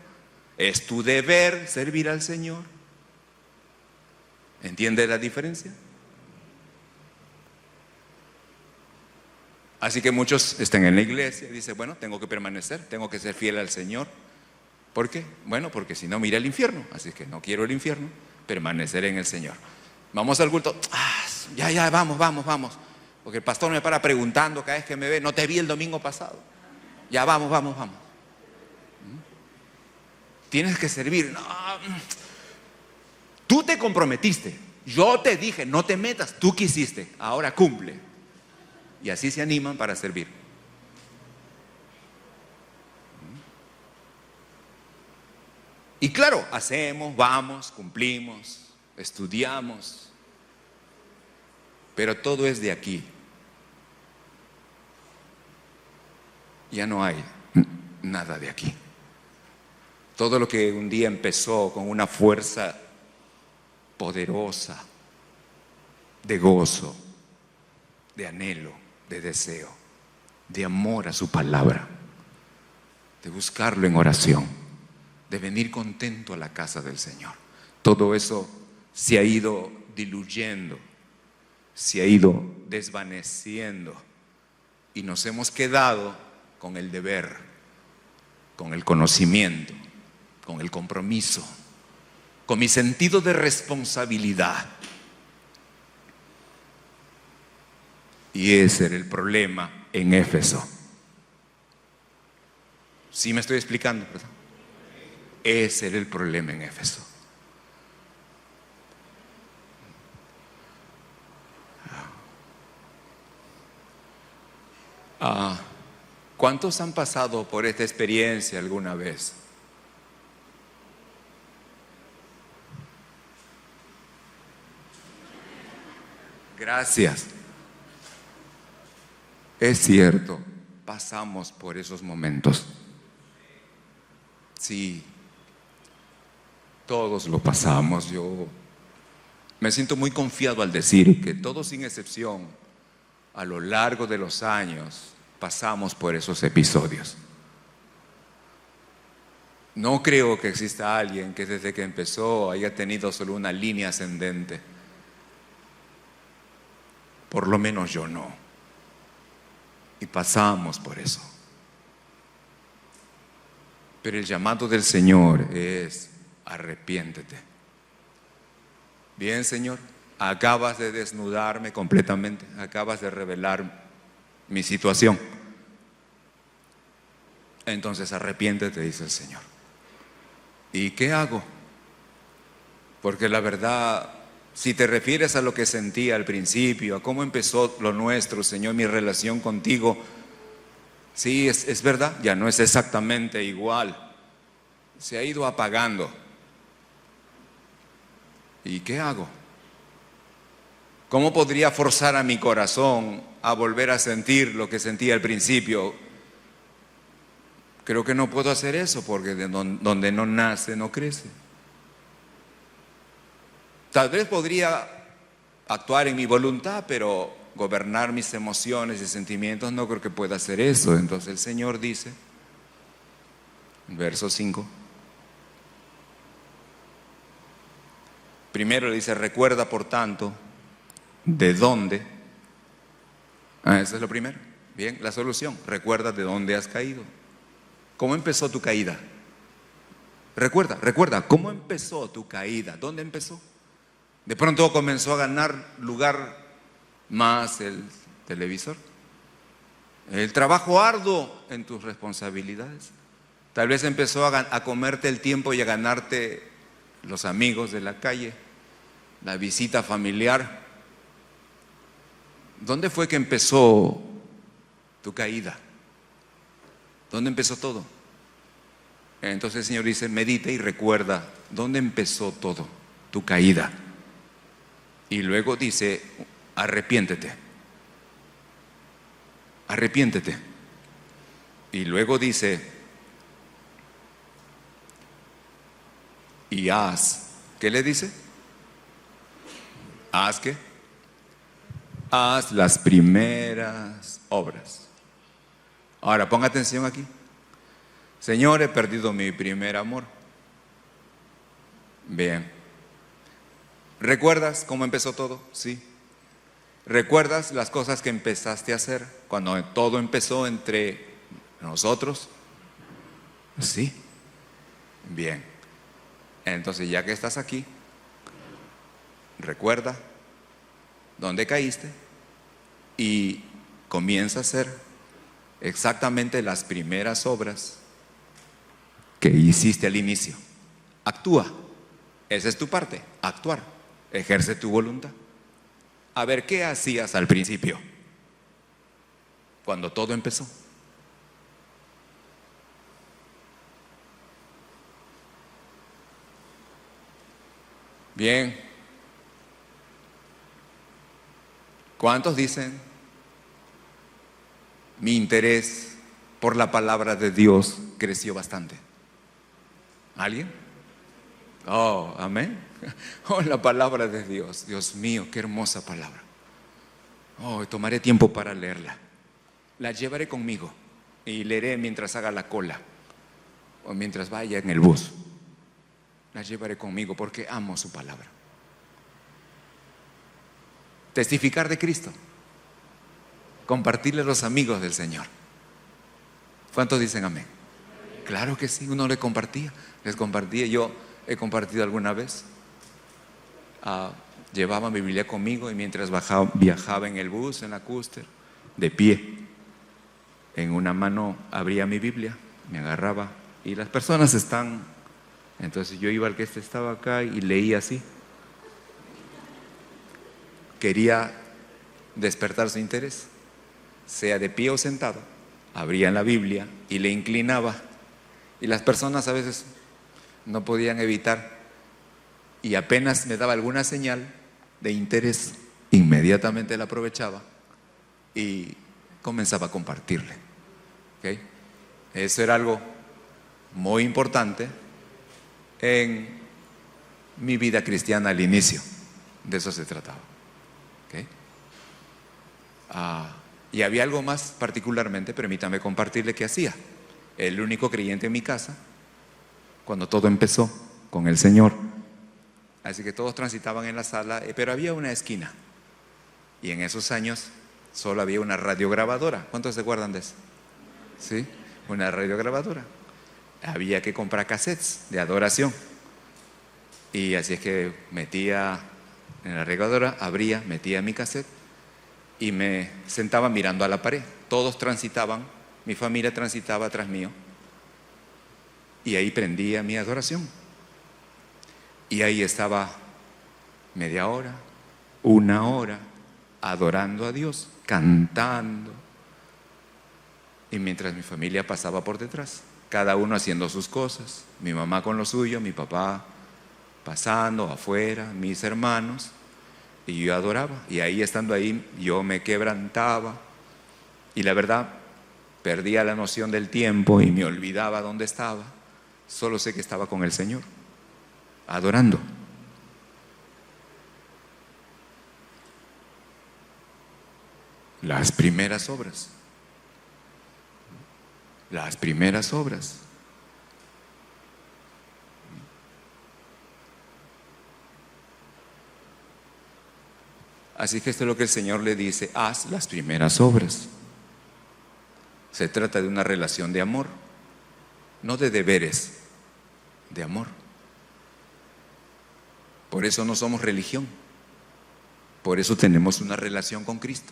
Es tu deber servir al Señor. ¿Entiendes la diferencia? Así que muchos están en la iglesia y dicen, bueno, tengo que permanecer, tengo que ser fiel al Señor. ¿Por qué? Bueno, porque si no, mira el infierno. Así que no quiero el infierno, permaneceré en el Señor. Vamos al culto. Ya, vamos. Porque el pastor me para preguntando cada vez que me ve, no te vi el domingo pasado. Ya, vamos. Tienes que servir. No. Tú te comprometiste. Yo te dije, no te metas. Tú quisiste. Ahora cumple. Y así se animan para servir. Y claro, hacemos, vamos, cumplimos, estudiamos. Pero todo es de aquí. Ya no hay nada de aquí. Todo lo que un día empezó con una fuerza poderosa, de gozo, de anhelo, de deseo, de amor a su palabra, de buscarlo en oración, de venir contento a la casa del Señor. Todo eso se ha ido diluyendo, se ha ido desvaneciendo y nos hemos quedado con el deber, con el conocimiento, con el compromiso, con mi sentido de responsabilidad. Y ese era el problema en Éfeso. ¿Sí me estoy explicando? Ese era el problema en Éfeso. ¿Cuántos han pasado por esta experiencia alguna vez? Gracias. Es cierto, pasamos por esos momentos. Sí, todos lo pasamos. Yo me siento muy confiado al decir que todos sin excepción, a lo largo de los años, pasamos por esos episodios. No creo que exista alguien que desde que empezó haya tenido solo una línea ascendente. Por lo menos yo no. Y pasamos por eso. Pero el llamado del Señor es: arrepiéntete. Bien, Señor, acabas de desnudarme completamente, acabas de revelar mi situación. Entonces arrepiéntete, dice el Señor. ¿Y qué hago? Porque la verdad, si te refieres a lo que sentía al principio, a cómo empezó lo nuestro, Señor, mi relación contigo, sí, es verdad, ya no es exactamente igual. Se ha ido apagando. ¿Y qué hago? ¿Cómo podría forzar a mi corazón a volver a sentir lo que sentía al principio? Creo que no puedo hacer eso, porque donde no nace, no crece. Tal vez podría actuar en mi voluntad, pero gobernar mis emociones y sentimientos no creo que pueda hacer eso. Entonces el Señor dice, verso 5, primero le dice: recuerda por tanto de dónde. Eso es lo primero. Bien, la solución: recuerda de dónde has caído. ¿Cómo empezó tu caída? Recuerda, ¿cómo empezó tu caída? ¿Dónde empezó? De pronto comenzó a ganar lugar más el televisor, el trabajo arduo en tus responsabilidades. Tal vez empezó a comerte el tiempo y a ganarte los amigos de la calle, la visita familiar. ¿Dónde fue que empezó tu caída? ¿Dónde empezó todo? Entonces el Señor dice: medita y recuerda dónde empezó todo, tu caída. Y luego dice: arrepiéntete. Arrepiéntete. Y luego dice: y haz. ¿Qué le dice? ¿Haz qué? Haz las primeras obras. Ahora ponga atención aquí. Señor, he perdido mi primer amor. Bien. ¿Recuerdas cómo empezó todo? Sí. ¿Recuerdas las cosas que empezaste a hacer cuando todo empezó entre nosotros? Sí. Bien. Entonces, ya que estás aquí, recuerda dónde caíste y comienza a hacer exactamente las primeras obras que hiciste al inicio. Actúa. Esa es tu parte, actuar. Ejerce tu voluntad. A ver, ¿qué hacías al principio? Cuando todo empezó. Bien. ¿Cuántos dicen? Mi interés por la palabra de Dios creció bastante. ¿Alguien? Oh, amén. Oh, la palabra de Dios. Dios mío, qué hermosa palabra. Oh, tomaré tiempo para leerla. La llevaré conmigo y leeré mientras haga la cola o mientras vaya en el bus. La llevaré conmigo porque amo su palabra. Testificar de Cristo. Compartirle a los amigos del Señor. ¿Cuántos dicen amén? Claro que sí, uno les compartía. Yo he compartido alguna vez. Llevaba mi Biblia conmigo y mientras viajaba en el bus, en la Custer, de pie, en una mano abría mi Biblia, me agarraba y las personas están. Entonces yo iba al que estaba acá y leía así. Quería despertar su interés, sea de pie o sentado. Abría la Biblia y le inclinaba. Y las personas a veces no podían evitar. Y apenas me daba alguna señal de interés, inmediatamente la aprovechaba y comenzaba a compartirle. ¿Okay? Eso era algo muy importante en mi vida cristiana al inicio. De eso se trataba. ¿Okay? Y había algo más particularmente, permítame compartirle qué hacía. El único creyente en mi casa, cuando todo empezó con el Señor. Así que todos transitaban en la sala, pero había una esquina. Y en esos años solo había una radiograbadora. ¿Cuántos se acuerdan de eso? ¿Sí? Una radiograbadora. Había que comprar cassettes de adoración. Y así es que metía en la radiograbadora, abría, metía mi cassette y me sentaba mirando a la pared. Todos transitaban, mi familia transitaba atrás mío. Y ahí prendía mi adoración. Y ahí estaba media hora, una hora, adorando a Dios, cantando. Y mientras mi familia pasaba por detrás, cada uno haciendo sus cosas, mi mamá con lo suyo, mi papá pasando afuera, mis hermanos, y yo adoraba. Y ahí estando ahí, yo me quebrantaba. Y la verdad, perdía la noción del tiempo y me olvidaba dónde estaba. Solo sé que estaba con el Señor, adorando. Las primeras obras. Las primeras obras. Así que esto es lo que el Señor le dice: haz las primeras obras. Se trata de una relación de amor, no de deberes, de amor. Por eso no somos religión. Por eso tenemos una relación con Cristo.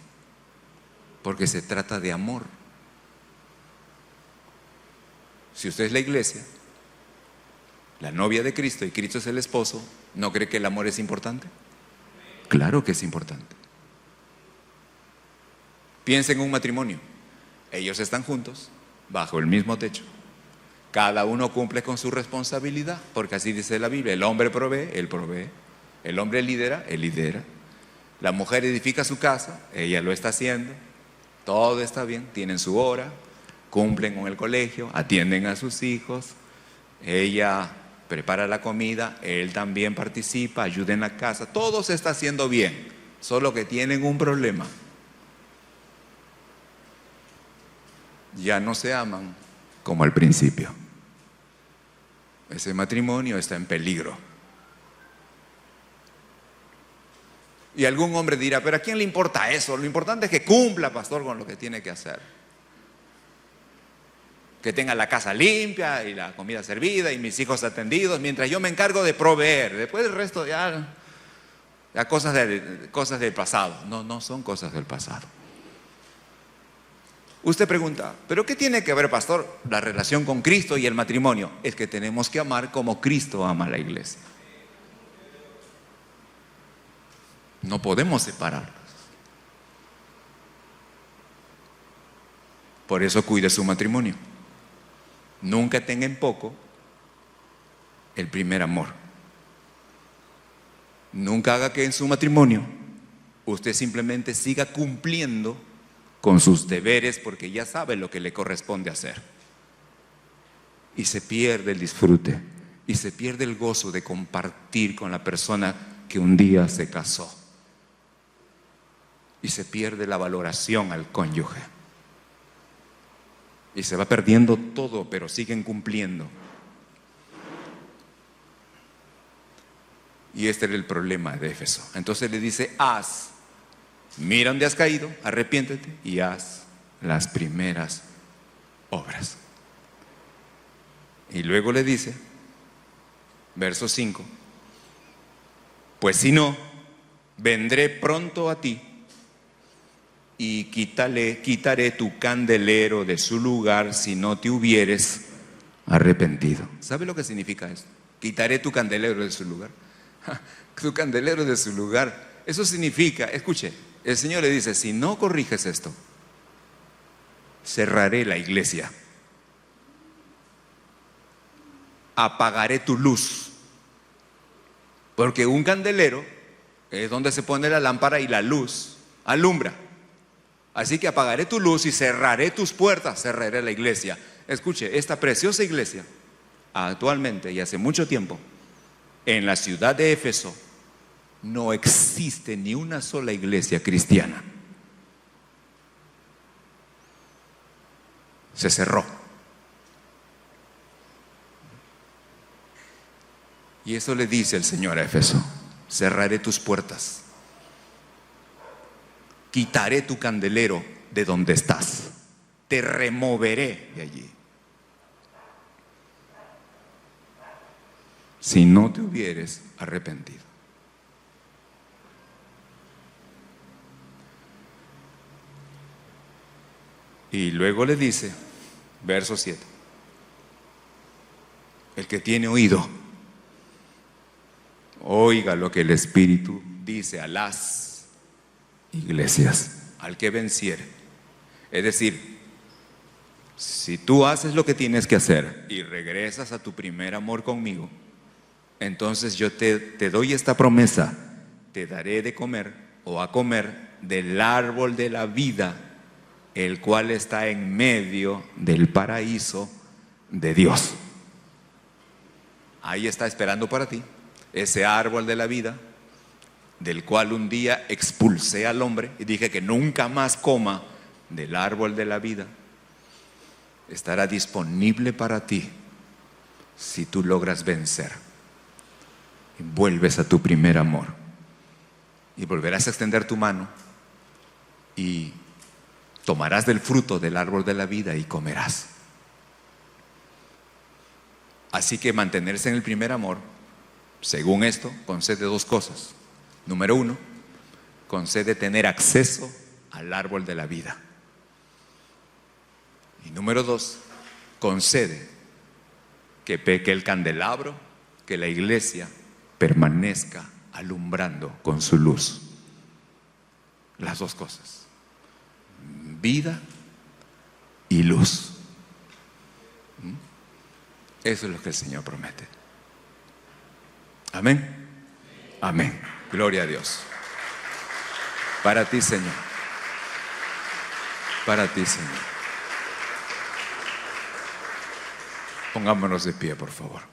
Porque se trata de amor. Si usted es la iglesia, la novia de Cristo, y Cristo es el esposo, ¿no cree que el amor es importante? Claro que es importante. Piensen en un matrimonio. Ellos están juntos, bajo el mismo techo. Cada uno cumple con su responsabilidad, porque así dice la Biblia. El hombre provee, él provee. El hombre lidera, él lidera. La mujer edifica su casa, ella lo está haciendo. Todo está bien, tienen su hora, cumplen con el colegio, atienden a sus hijos. Ella prepara la comida, él también participa, ayuda en la casa. Todo se está haciendo bien, solo que tienen un problema. Ya no se aman como al principio. Ese matrimonio está en peligro. Y algún hombre dirá, pero ¿a quién le importa eso? Lo importante es que cumpla, pastor, con lo que tiene que hacer. Que tenga la casa limpia y la comida servida y mis hijos atendidos, mientras yo me encargo de proveer. Después el resto ya cosas del pasado. No, no son cosas del pasado. Usted pregunta, ¿pero qué tiene que ver, pastor, la relación con Cristo y el matrimonio? Es que tenemos que amar como Cristo ama a la iglesia. No podemos separarlos. Por eso cuide su matrimonio. Nunca tenga en poco el primer amor. Nunca haga que en su matrimonio usted simplemente siga cumpliendo con sus deberes porque ya sabe lo que le corresponde hacer. Y se pierde el disfrute y se pierde el gozo de compartir con la persona que un día se casó. Y se pierde la valoración al cónyuge. Y se va perdiendo todo, pero siguen cumpliendo. Y este era el problema de Éfeso. Entonces le dice, mira dónde has caído, arrepiéntete y haz las primeras obras. Y luego le dice, verso 5, pues si no, vendré pronto a ti y quitaré tu candelero de su lugar si no te hubieres arrepentido. ¿Sabe lo que significa esto? Quitaré tu candelero de su lugar. Tu candelero de su lugar. Eso significa, escuche, el Señor le dice, si no corriges esto, cerraré la iglesia. Apagaré tu luz. Porque un candelero es donde se pone la lámpara y la luz alumbra. Así que apagaré tu luz y cerraré tus puertas, cerraré la iglesia. Escuche, esta preciosa iglesia, actualmente y hace mucho tiempo, en la ciudad de Éfeso, no existe ni una sola iglesia cristiana. Se cerró. Y eso le dice el Señor a Éfeso: cerraré tus puertas. Quitaré tu candelero de donde estás. Te removeré de allí. Si no te hubieres arrepentido. Y luego le dice, verso 7, el que tiene oído, oiga lo que el Espíritu dice a las iglesias, al que venciere. Es decir, si tú haces lo que tienes que hacer y regresas a tu primer amor conmigo, entonces yo te doy esta promesa: te daré de comer o a comer del árbol de la vida, el cual está en medio del paraíso de Dios. Ahí está esperando para ti ese árbol de la vida, del cual un día expulsé al hombre y dije que nunca más coma del árbol de la vida. Estará disponible para ti si tú logras vencer y vuelves a tu primer amor, y volverás a extender tu mano y tomarás del fruto del árbol de la vida y comerás. Así que mantenerse en el primer amor, según esto, concede dos cosas. Número 1, concede tener acceso al árbol de la vida. Y número 2, concede que el candelabro, que la iglesia permanezca alumbrando con su luz. Las dos cosas: vida y luz. Eso es lo que el Señor promete. Amén. Amén. Gloria a Dios. Para ti, Señor. Para ti, Señor. Pongámonos de pie, por favor.